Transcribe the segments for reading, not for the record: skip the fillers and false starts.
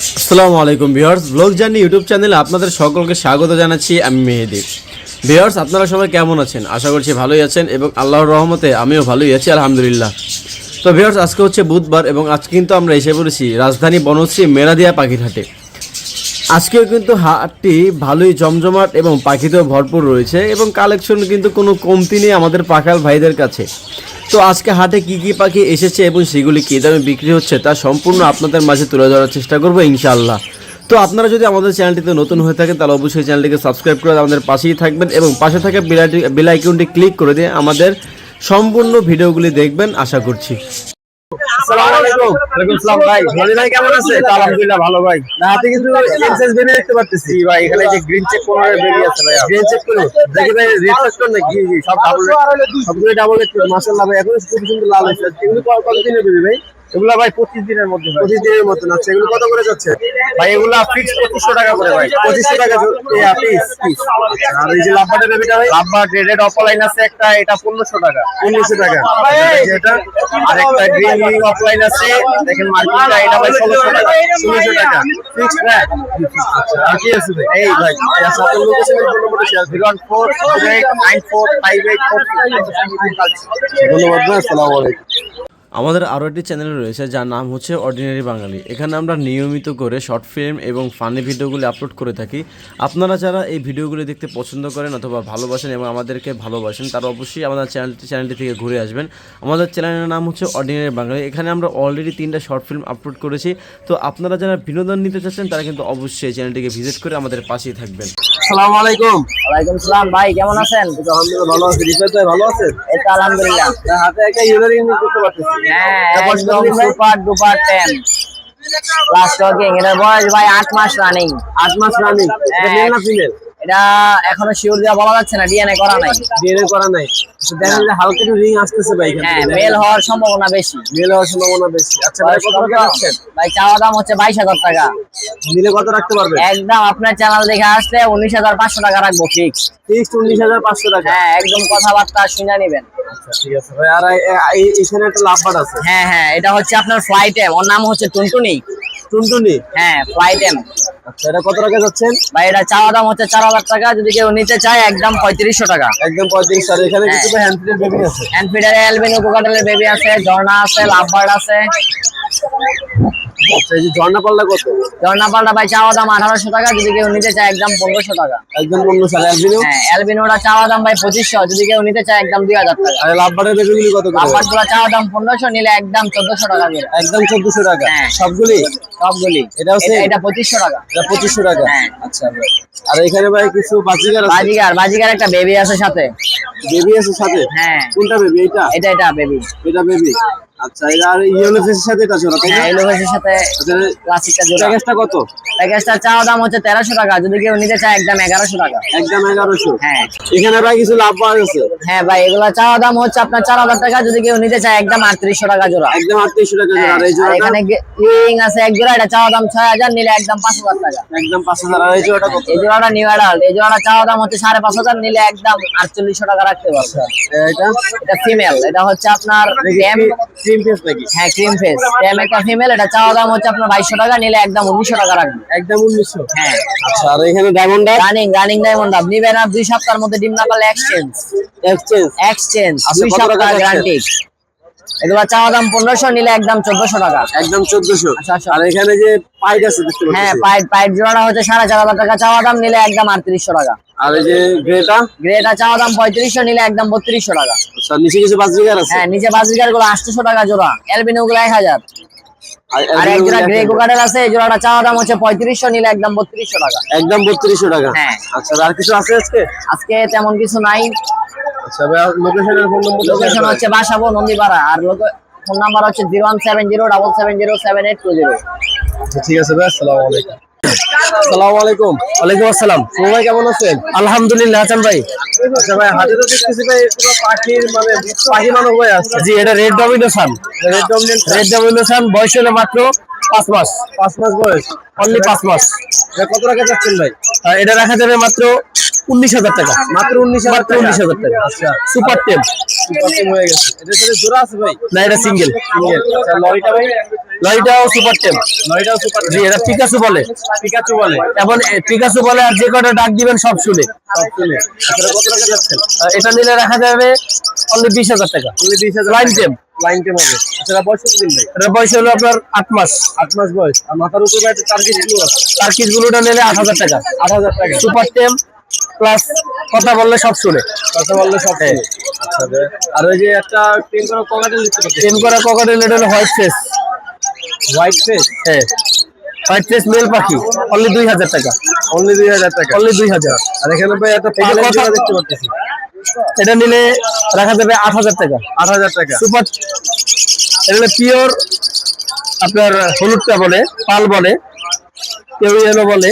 আসসালামু আলাইকুম viewers, blog journey YouTube চ্যানেলে আপনাদের সকলকে স্বাগত জানাচ্ছি। আমি মেহেদি। ভিউয়ার্স, আপনারা সবাই কেমন আছেন? আশা করছি ভালোই আছেন এবং আল্লাহর রহমতে আমিও ভালোই আছি, আলহামদুলিল্লাহ। তো ভিউয়ার্স, আজকে হচ্ছে বুধবার এবং আজকে কিন্তু আমরা এসে পড়েছি রাজধানী বনশ্রী মেরাদিয়া পাখির হাটে। আজকেও কিন্তু হাটটি ভালোই জমজমাট এবং পাখিতেও ভরপুর রয়েছে এবং কালেকশন কিন্তু কোনো কমতি নেই আমাদের পাখাল ভাইদের কাছে। তো আজকে হাটে কি কি পাখি এসেছে এবং সেগুলি কী দামে বিক্রি হচ্ছে তা সম্পূর্ণ আপনাদের মাঝে তুলে ধরার চেষ্টা করবো ইনশাআল্লাহ। তো আপনারা যদি আমাদের চ্যানেলটিতে নতুন হয়ে থাকেন তাহলে অবশ্যই চ্যানেলটিকে সাবস্ক্রাইব করে আমাদের পাশেই থাকবেন এবং পাশে থাকা বেল আইকনটি ক্লিক করে দিয়ে আমাদের সম্পূর্ণ ভিডিওগুলি দেখবেন আশা করছি। আসসালামু আলাইকুম। ওয়ালাইকুম আসসালাম ভাই। ভাই কেমন আছে? আলহামদুলিল্লাহ ভালো ভাই। না হাতে কিছু সেন্সেস বেবি দেখতে পাচ্ছি ভাই এখানে যে গ্রিন চেক কোন বেবি আছে ভাই। গ্রিন চেক করো দেখি ভাই রেড ফ্যাক্টর নাকি সব ডাবল সবগুলো ডাবল একটু মাশাআল্লাহ ভাই এখন খুব সুন্দর লাল হয়েছে। এগুলো কত দিনের বেবি ভাই? এগুলা ভাই 25 দিনের মধ্যে ভাই। 25 দিনের মতন আছে। এগুলো কত করে যাচ্ছে ভাই এগুলা ফিক্স 2500 টাকা করে ভাই। 2500 টাকা পিস। আর এই যে লাভবাটের বেবিটা ভাই লাভবার রেড অফলাইন আছে একটা, এটা 1500 টাকা। 1500 টাকা। এটা আর একটা গ্রিন লিং অফলাইন আছে, দেখেন মার্কেটটা, এটা ভাই 1600 টাকা। 1600 টাকা ফিক্স রেট। আর কি আছে ভাই? এই ভাই এই সাথে লোকেশনের ফোন নম্বরটা শেয়ার 01408945844। ধন্যবাদ ভাই। আসসালামু আলাইকুম। আমাদের আরও একটি চ্যানেল রয়েছে যার নাম হচ্ছে অর্ডিনারি বাঙালি। এখানে আমরা নিয়মিত করে শর্ট ফিল্ম এবং ফানি ভিডিওগুলি আপলোড করে থাকি। আপনারা যারা এই ভিডিওগুলি দেখতে পছন্দ করেন অথবা ভালোবাসেন এবং আমাদেরকে ভালোবাসেন তারা অবশ্যই আমাদের চ্যানেলটি থেকে ঘুরে আসবেন। আমাদের চ্যানেলের নাম হচ্ছে অর্ডিনারি বাঙালি। এখানে আমরা অলরেডি 3টা শর্ট ফিল্ম আপলোড করেছি। তো আপনারা যারা বিনোদন নিতে চাচ্ছেন তারা কিন্তু অবশ্যই এই চ্যানেলটিকে ভিজিট করে আমাদের পাশেই থাকবেন। আসসালামু আলাইকুম। ওয়ালাইকুম সালাম ভাই, কেমন আছেন? আলহামদুলিল্লাহ ভালো আছি। রিফাত ভাই ভালো আছেন? এই তো আলহামদুলিল্লাহ। হাতে একটা ইউজারিং করতে পারতেছি। হ্যাঁ, একদম সুপার ডুপার 10 লাস্ট টকিং। এটার বয়স ভাই 8 মাস রানিং। 8 মাস রানিং। এটা মেল না ফিমেল? এটা এখনো শিওর দিয়ে বলা যাচ্ছে না, ডিএনএ করা নাই। ডিএনএ করা নাই। দেখেন যে হালকা একটু রিং আসতেছে ভাই এখানে। হ্যাঁ, মেল হওয়ার সম্ভাবনা বেশি। মেল হওয়ার সম্ভাবনা বেশি। আচ্ছা ভাই কত টাকা রাখছেন? ভাই চাওয়া দাম হচ্ছে 22,000 টাকা। নিলে কত রাখতে পারবেন? একদম আপনার চ্যানেল দেখে আসলে 19,500 টাকা রাখবো ফিক্স। ফিক্স 19,500 টাকা। হ্যাঁ, একদম কথাবার্তা শুনে নেবেন। আচ্ছা ঠিক আছে ভাই। আর এখানে একটা লাভবার্ড আছে। হ্যাঁ হ্যাঁ, এটা হচ্ছে আপনার ফ্লাইট এম। ওর নাম হচ্ছে টুনটুনি। টুনটুনি? হ্যাঁ, ফ্লাইট এম। আচ্ছা এটা কত টাকা যাচ্ছেন? ভাই এটা চাওয়া দাম হচ্ছে 4,000 টাকা, যদি কেউ নিতে চায় একদম 3500 টাকা। একদম 35। আর এখানে কিছু হ্যান্ড ফিডের বেবি আছে। হ্যান্ড ফিডারে অ্যালবিনো কোকাটেলের বেবি আছে, ঝর্ণা আছে, লাভবার্ড আছে। আচ্ছা এই যে ঝর্ণা পাল্লা কত? ঝর্ণা পাল্টা ভাই চাওয়া দাম 1800 টাকা, যদি কেউ নিতে চায় একদম 1500 টাকা। একদম 1500। আর অ্যালবিনো? হ্যাঁ, অ্যালবিনোটা চাওয়া দাম ভাই 2500, যদি কেউ নিতে চায় একদম 2000 টাকা। আর লাভবার্ডের বেবিগুলি কত করে? লাভবার্ড গুলো চাওয়া দাম 1500, নিলে একদম 1400 টাকা দিয়ে। একদম 1400 টাকা। হ্যাঁ। সবগুলি? সবগুলি। এটা হচ্ছে এটা 2500 টাকা। এটা 2500 টাকা। হ্যাঁ। আচ্ছা ভাই। আর এখানে ভাই কিছু বাজিগার আছে। বাজিগার একটা বেবি আছে সাথে। বেবি আছে সাথে? হ্যাঁ। কোনটা বেবি? এটা এটা বেবি। এটা বেবি। আচ্ছা এটা আর ইয়েলো ফেসের সাথে এটা জোড়া তাই না? হ্যাঁ, এলোভেসের সাথে আচ্ছা ক্লাসিকটা জোড়া। প্যাকেজটা কত? প্যাকেজটা চাওয়া দাম হচ্ছে 1300 টাকা, যদি কেউ নিতে চায় একদম 1100 টাকা। একদম 1100। হ্যাঁ। এখানে ভাই কিছু লাভবার্ড আছে। হ্যাঁ ভাই, এগুলা চাওয়া দাম হচ্ছে আপনার 4000 টাকা, যদি কেউ নিতে চায় একদম 3800 টাকা জোড়া। একদম 3800 টাকা জোড়া। হ্যাঁ, আর এই আর জোড়াটা? এখানে রিং আছে এক জোড়া, এটা চাওয়া দাম 6000, নিলে একদম 5000 টাকা। একদম 5000। আর এই জোড়াটা কত? এই জোড়াটা নিউ অ্যাডাল্ট, এই জোড়াটা চাওয়া দাম হচ্ছে 5500, নিলে একদম 4800 টাকা রাখতে পারবে। এটা এটা ফিমেল, এটা হচ্ছে আপনার ক্রিম ফেস নাকি? হ্যাঁ ক্রিম ফেস ট্যাম একটা ফিমেল, এটা চাওয়া দাম হচ্ছে আপনার 2200 টাকা, নিলে একদম 1900 টাকা রাখবে। একদম 1900। হ্যাঁ। আচ্ছা আর এখানে ডায়মন্ড রানিং ডায়মন্ড আপ নিবেন আর 2 সপ্তাহের মধ্যে ডিম না পারলে এক্সচেঞ্জ এক্সচেঞ্জ 2 কত টাকা সপ্তাহ যাচ্ছে? গ্যারান্টি। এগুলা চাওয়া দাম 1500, নিলে একদম 1400 টাকা। একদম 1400। আচ্ছা। আর এখানে যে পাইট আছে দেখতে পাচ্ছি। হ্যাঁ, পাইট জোড়াটা হচ্ছে 4500 টাকা চাওয়া দাম, নিলে একদম 3800 টাকা। আর এই যে গ্রেটা চাওয়া দাম 3500, নিলে একদম 3200 টাকা। আচ্ছা নিচে কিছু বাজিগার আছে। হ্যাঁ, নিচে বাজিগার গুলো 800 টাকা জোড়া, অ্যালবিনো গুলো 1000। আর এক জোড়া গ্রে কোকাটেল আছে, এই জোড়াটা চাওয়া দাম হচ্ছে 3500, নিলে একদম 3200 টাকা। একদম 3200 টাকা। হ্যাঁ। আচ্ছা আর কিছু আছে আজকে তেমন কিছু নাই। আচ্ছা ভাই লোকেশনের ফোন নম্বর? লোকেশন হচ্ছে বাসাবো নন্দীপাড়া, আর ফোন নাম্বার হচ্ছে 01707077820। ঠিক আছে ভাই। আসসালামু আলাইকুম। আসসালামু আলাইকুম। ওয়ালাইকুম আসসালাম। ভাই কেমন আছেন? আলহামদুলিল্লাহ। হাসান ভাই, আচ্ছা ভাই হাতে তো দেখতেছি ভাই পুরো পাখির পাখি মানব হয়ে আছে। জি এটা রেড ডমিনেশন। রেড ডমিনেশন বয়স হলো মাত্র 5 মাস। 5 মাস বয়স। অনলি 5 মাস। এটা কত টাকা যাচ্ছেন ভাই? এটা রাখা যাবে মাত্র 19,000 টাকা, মাত্র 19,000 মাত্র 19,000 টাকা। আচ্ছা সুপার টেম, সুপার টিম হয়ে গেছে। এটার সাথে জোড়া আছে ভাই? না এটা সিঙ্গেল। সিঙ্গেল। আচ্ছা লরিটা ভাই? লরিটাও সুপার টেম, লরিটাও সুপার জি এটা পিকাসু বলে, পিকাচু বলে। এখন পিকাসু বলে, আর যে কটা ডাক দিবেন সব শুনে। সব শুনে। আচ্ছা কত টাকা যাচ্ছেন? এটা নিলে রাখা যাবে অনলি 20,000 টাকা। only 20,000 লাইন টেম, লাইন টেম হবে। আচ্ছা বয়স কতদিন ভাই? এটার বয়স হলো আপনার 8 মাস। 8 মাস বয়স। আর মাথার উপরে একটা টার্গেট ব্লু আছে। টার্কিশ ব্লুটা নিলে 8,000 টাকা। 8,000 টাকা। সুপার টেম প্লাস কথা বললে সব শুনে। কথা বললে সব শুনে। আচ্ছা ভাই। আর ওই যে একটা টেম করা ককাটেল দিতে পারছে। টেম করা ককাটেল, এটা হলো হোয়াইট ফেস। White face. হ্যাঁ, হোয়াইট ফেস মেল পাখি, অনলি 2,000 টাকা। only 2,000 টাকা। অনলি 2,000। আর এখানে ভাই একটা এই যে পালের কথা- জোড়া দেখতে পাচ্ছি। এটা নিলে রাখা যাবে 8,000 টাকা। 8,000 টাকা। সুপার, এটা হলো পিওর আপনার হলুদটা বলে, পাল বলে, কেউ ইয়েলো বলে।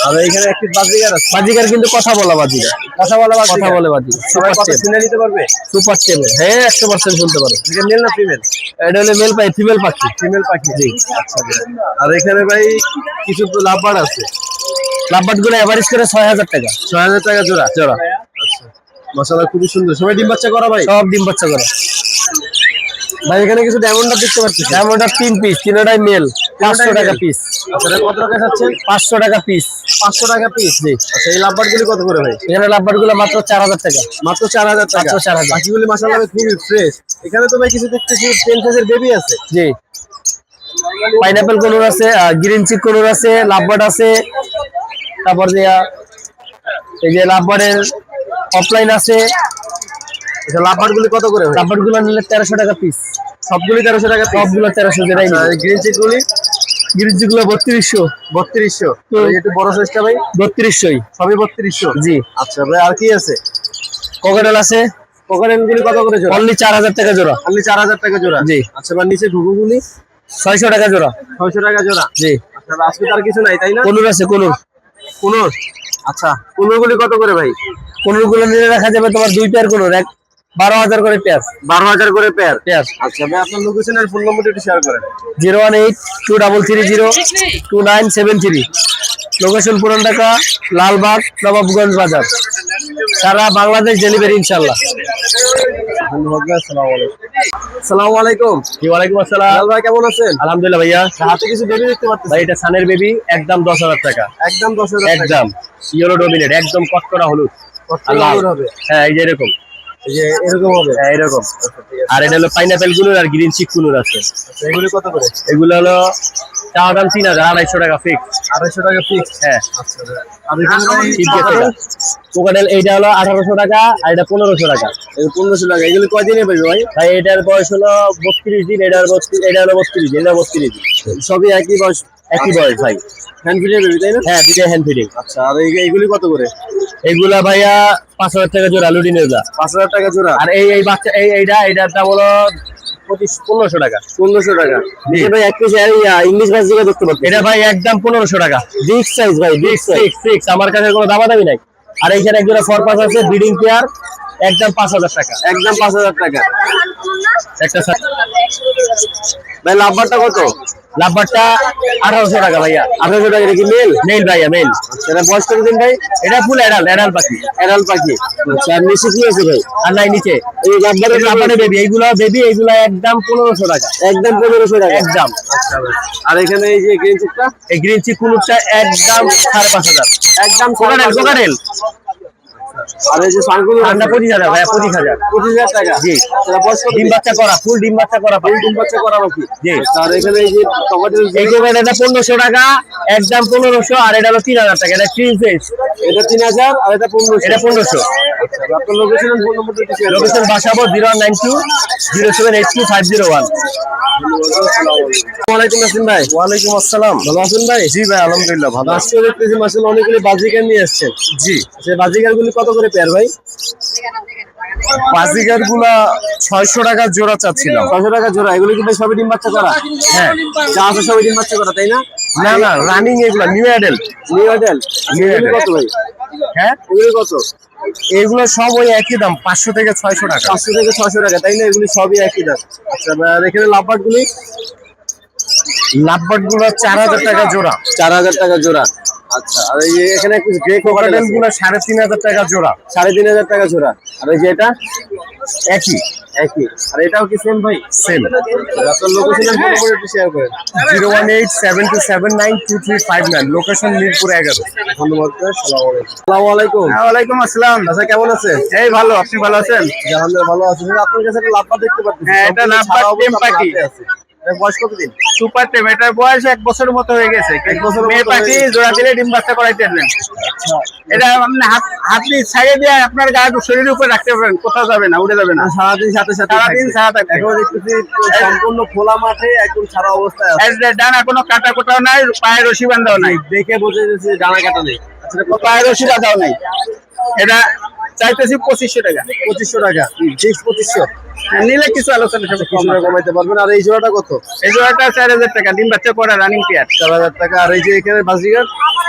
আর এখানে একটি বাজিগার আছে। বাজিকার কিন্তু কথা বলা বাজিকার, কথা বলা কথা বলে বাজিকার। সবাই সুপার কথা টেম, শুনে নিতে পারবে? সুপার টেম, হ্যাঁ 100% শুনতে পারে। এটা মেল না ফিমেল? এটা হলো মেল পাখি, ফিমেল পাখি। ফিমেল পাখি। জি। আচ্ছা ভাই। আর এখানে ভাই কিছু লাভবার আছে। লাভবার্ড গুলো এভারেজ করে 6,000 টাকা 6,000 টাকা জোড়া। জোড়া। আচ্ছা মাশাআল্লাহ খুবই সুন্দর। সবাই ডিম বাচ্চা করা ভাই? সব ডিম বাচ্চা করে। ভাই এখানে কিছু ডায়মন্ডটা দেখতে পাচ্ছি। ডায়মন্ডটা 3 পিস, তিনটাই মেল, 500 টাকা পিস। আচ্ছা এটা কত টাকা যাচ্ছে? 500 টাকা পিস। 500 টাকা পিস। জি। আচ্ছা এই লাভবার গুলি কত করে ভাই? এখানে লাভবার্ড গুলো মাত্র 4,000 টাকা। মাত্র 4,000 টাকা। মাত্র 4,000। বাকিগুলি মাশাআল্লাহ খুবই ফ্রেশ। এখানে তো ভাই কিছু দেখতেছি 10 সাইজের বেবি আছে। জি, পাইনাপেল কোনুর আছে, গ্রিন চিক কোনুর আছে, লাভবার্ড আছে, তারপর এই যে লাভবার্ডের অফলাইন আছে। আচ্ছা লাভবার গুলি কত করে ভাই? লাভবার্ড গুলো নিলে 1300 টাকা পিস। সবগুলি 1300 টাকা পিস। সবগুলো 1300, যেটাই আর গ্রিন চিক গুলি গ্রিন চিক গুলো 3200। 3200। আর এই একটু বড় সাইজটা ভাই? 3200 সবই 3200। জি। আচ্ছা ভাই আর কি আছে? কোকাটেল আছে, কোকাটেল গুলি কত করে জোড়া? অনলি 4,000 টাকা জোড়া। only 4,000 টাকা জোড়া। জি। আচ্ছা ভাই নিচে ঘুঘু গুলি 600 টাকা জোড়া। 600 টাকা জোড়া। জি। আচ্ছা আজকে তার কিছু নাই তাই না? কোনুর আছে, কোনুর। কোনুর। আচ্ছা কোনুর গুলি কত করে ভাই? কোনুর গুলো নিলে রাখা যাবে তোমার 2 পেয়ার কোনুর, 12,000 করে পেয়ার। 12,000 করে পেয়ার। পেয়ার। আচ্ছা ভাই আপনার লোকেশন আর ফোন নম্বরটা একটু শেয়ার করেন। 018-2330-2973। লোকেশন পুরান ঢাকা, লালবাগ, নবাবগঞ্জ বাজার। সারা বাংলাদেশ ডেলিভারি ইনশাআল্লাহ। ধন্যবাদ ভাই। আসসালামু আলাইকুম। আসসালামু আলাইকুম। জি, ওয়ালাইকুম আসসালাম। লাল ভাই কেমন আছেন? আলহামদুলিল্লাহ ভাইয়া। হাতে কিছু বেবি দেখতে পাচ্ছি। ভাই এটা সানের বেবি, একদম 10,000 টাকা। একদম 10,000 টাকা। একদম ইয়েলো ডমিনেট, একদম কটকটা হলুদ। কত আর লাল হবে? হ্যাঁ, এই যে এরকম, এই যে এরকম হবে। হ্যাঁ এরকম। আর এটা হলো পাইনাপেল গুলোর আর গ্রিন চিক কুনুর আছে। আচ্ছা এগুলি কত করে? এগুলো হলো চাওয়া দাম 3,000, 250 টাকা ফিক্স। 250 টাকা ফিক্স। হ্যাঁ, আচ্ছা ভাই। আর এখানে ভাই ঠিক আছে। কোকাটেল এইটা হলো 1,800 টাকা, আর এটা 1,500 টাকা। এই 1500 টাকা। এগুলি কয়দিনে পাবে ভাই? ভাই এটার বয়স হলো 32 দিন, এটা হলো 32 দিন, এটা 32 দিন। সবই একই বয়স। একই বয়স ভাই। হ্যান্ড ফিডের বেবি তাই না? হ্যাঁ, দুইটা হ্যান্ড ফিডিং। আচ্ছা আর এইগুলি কত করে? এইগুলা ভাইয়া 5,000 টাকা জোড়া, লুডিনের যা। 5,000 টাকা জোড়া। আর এই বাচ্চা এইটার দাম হলো 1500 টাকা। 1500 টাকা। জি। ভাই এক পিস ইংলিশ বাস দিকে দেখতে পাচ্ছি। এটা ভাই একদম 1500 টাকা। বিগ সাইজ ভাই, বিগ সাইজ। ফিক্স, আমার কাছে কোনো দামাদামি নাই। আর এইখানে একজোড়া ফরপাস আছে, ব্রিডিং পেয়ার, একদম 5,000 টাকা। একদম 5,000 টাকা। একটা ভাই লাভবারটা কত? লাভবারটা 1,800 টাকা ভাইয়া। 1800 টাকা। এটা কি মেল? মেল ভাইয়া, মেল। এটা বয়স কত দিন ভাই? এটা ফুল এডাল পাখি। এরাল পাখি। আচ্ছা আর নিচে কি আছে ভাই? আর নাই নিচে এই লাভবারের লাভবারে বেবি, এইগুলা একদম 1,500 টাকা। একদম 1500 টাকা। একদম। আচ্ছা ভাই। আর এখানে এই যে গ্রিন চিকটা এই গ্রিন চিক কুলুরটা একদম 5,500। একদম কোকাটেল। আর এই যে সানগুলো ঠান্ডা 25,000 ভাইয়া, 25,000। 25,000 টাকা। জি। এটা বয়স কত? ডিম বাচ্চা করা, ফুল ডিম বাচ্চা করা ফুল ডিম বাচ্চা করা বাকি। জি। আর এখানে এই যে টমেটো এই কোকাটেল, এটা 1,500 টাকা, একদম 1,500। আর এটা হলো 3,000 টাকা। এটা ক্রিম ফেস, এটা 3000 আর এটা 1500। এটা 1,500। আচ্ছা আপনার লোকেশন আর ফোন নম্বরটা একটু শেয়ার করুন। লোকেশন বাসাবো 0192-0782-501। আসসালামু আলাইকুম নাসিম ভাই। ওয়ালাইকুম আসসালাম। ভালো আছেন ভাই? জি ভাই, আলহামদুলিল্লাহ ভালো। আজকে দেখতেছি মাশাআল্লাহ অনেকগুলো বাজিকার নিয়ে আসছেন। জি, সেই বাজিকার গুলি কত করে পেয়ার ভাই? বাজিগার গুলা 600 টাকা জোড়া চাচ্ছিলাম। 600 টাকা জোড়া। এগুলি কি ভাই সবই ডিম বাচ্চা করা? হ্যাঁ। যা আছে সবই ডিম বাচ্চা করা তাই না? না না, রানিং এগুলা নিউ অ্যাডাল্ট। New adult. এগুলি কত ভাই? হ্যাঁ, এগুলি কত? এগুলো সব ওই একই দাম, 500 থেকে 600 টাকা। 500 থেকে 600 টাকা তাই না? এগুলি সবই একই দাম। আচ্ছা আর এখানে লাভবার্ড গুলি লাভবার্ড গুলো 4,000 টাকা জোড়া। 4000 টাকা জোড়া। আচ্ছা, আর এই যে এখানে একটু গ্রে কোকাটেল কোকাটেল গুলো 3,500 টাকা জোড়া। 3,500 টাকা জোড়া। আর এই যে এটা একই একই। আর এটাও কি সেম ভাই? সেম। আপনার লোকেশন ফোন নাম্বার একটু শেয়ার করেন। 01872792359, লোকেশন মিরপুর 11। ধন্যবাদ। আসসালামু আলাইকুম। ওয়ালাইকুম আসসালাম। আচ্ছা, কেমন আছেন? এই ভালো, আপনি ভালো আছেন? আলহামদুলিল্লাহ ভালো আছি। আপনার কাছে একটা লাভবার দেখতে পাচ্ছি। হ্যাঁ, এটা লাভবার টেম পাখি। বয়স কতদিন? সুপার টেম, এটার বয়স 1 বছরের মতো হয়ে গেছে। 1 বছরের মেয়ে মতো পাখি হয়ে গেছে। জোড়া দিলে ডিম বাচ্চা করাইতে পারবেন। এটা আপনি হাত দিয়ে ছাড়িয়ে দিয়ে আপনার গায়ে শরীরের উপরে রাখতে পারবেন, কোথাও যাবে না, উড়ে যাবে না। সারাদিন সাথে সাথে সারাদিন ছাড়া থাকবে। এখন দেখতেছি সম্পূর্ণ খোলা মাঠে একদম ছাড়া অবস্থায় আছে। এর ডানা কোনো কাটা কোটাও নাই, পায়ে রশি বাঁধাও নাই, দেখে বোঝা যাচ্ছে ডানা কাটা নেই। আচ্ছা, কত পায়ে রশি বাঁধাও নাই। এটা চাইতেছি 2500 টাকা। 2500 টাকা। ফিক্স 2500। নিলে কিছু আলোচনা সব কম কিছুটা কমাইতে পারবেন। আর এই জোড়াটা কত? এই জোড়াটা 4000 টাকা, ডিম বাচ্চা করা রানিং পেয়ার। 4000 টাকা। আর এই যে এখানে বাজিগার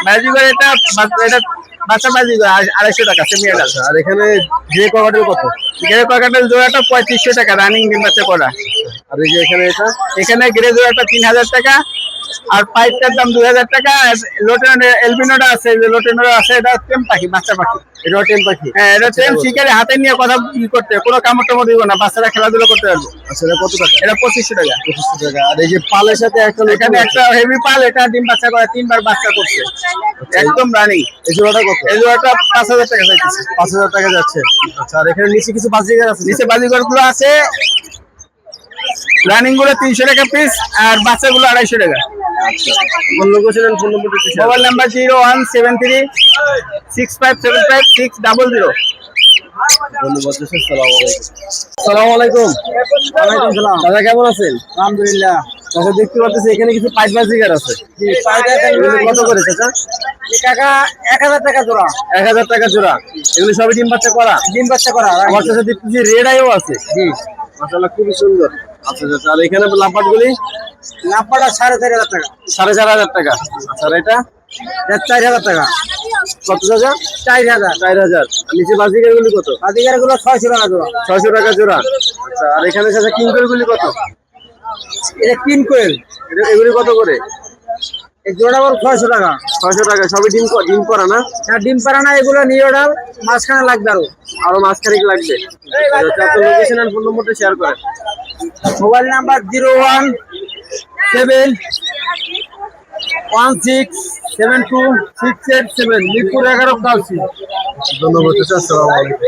বাজিগর এটা বাচ্চা বাজিগর 250 টাকা সেমি আডাল্ট। আর এখানে গ্রে কোকাটেল কত? গ্রে কাকাটেল জোড়াটা 3500 টাকা, রানিং ডিম বাচ্চা করা। আর এই যে এখানে এটা এখানে গ্রে জোড়াটা 3000 টাকা, আর পাইপটার দাম 2000 টাকা। লোটেন এলবিনোটা আছে, যে লোটেনোটা আছে, এটা টেম পাখি, বাচ্চা পাখি। এটাও টেম পাখি। হ্যাঁ, এটা টেম শিকারে হাতে নিয়ে কথা করতে, কোনো কামড় টামড় দিব না, বাচ্চারা খেলাধুলা করতে পারবে। আচ্ছা, এটা কত টাকা? এটা 2500 টাকা। 2500 টাকা। আর এই যে পালের সাথে একটা এখানে একটা হেভি পাল, এটা ডিম বাচ্চা করে 3 বার বাচ্চা করছে, একদম রানিং। এই জোড়াটা কত? এই জোড়াটা 5000 টাকা চাইতেছে। 5000 টাকা যাচ্ছে। আচ্ছা, আর এখানে নিচে কিছু বাজিগার আছে। নিচে বাজিগর গুলো আছে, রানিং গুলো 300 টাকা পিস, আর বাচ্চা গুলো 250 টাকা। কোন লোকেশন ফোন নাম্বারটা একটু শেয়ার মোবাইল নাম্বার 01736575600। ধন্যবাদ। আসসালামু আলাইকুম। ওয়ালাইকুম সালাম। দাদা কেমন আছেন? আলহামদুলিল্লাহ। আচ্ছা, দেখতে পাচ্ছি এখানে কিছু পাইপ বাজিগার আছে। এগুলো কত করে চাচা? টাকা 1000 টাকা জোড়া। 1000 টাকা জোড়া। এগুলো সবই ডিম বাচ্চা করা। ডিম বাচ্চা করা। আমার কাছে দেখতেছি রেড আইও আছে। জি। মাশাআল্লাহ, খুবই সুন্দর। আচ্ছা আচ্ছা। আর এখানে লাম্পাট গুলি লাভবাটা 4500 টাকা। 4500 টাকা। আচ্ছা, আর এটা 4000 টাকা। কত টাকা? 4000। 4000। আর নিচে বাজিগার গুলি কত? বাজিগার গুলো 600 টাকা জোড়া। 600 টাকা জোড়া। আচ্ছা, আর এখানে চাচা কিংকর গুলি কত? এটা 3 কোয়েল। এগুলি কত করে? এই জোড়া বল 600 টাকা। 600 টাকা। সবই ডিম করা না? হ্যাঁ, ডিম পাড়া না, এগুলো নিয়ে ওটা মাঝখানে লাগবে আরো। আরো মাঝখানে লাগবে। আচ্ছা, আপনার লোকেশন আর ফোন নম্বরটা শেয়ার করেন। Mobile number 01716726887, Mirpur 11 কাউসি। ধন্যবাদ। আসসালামু আলাইকুম।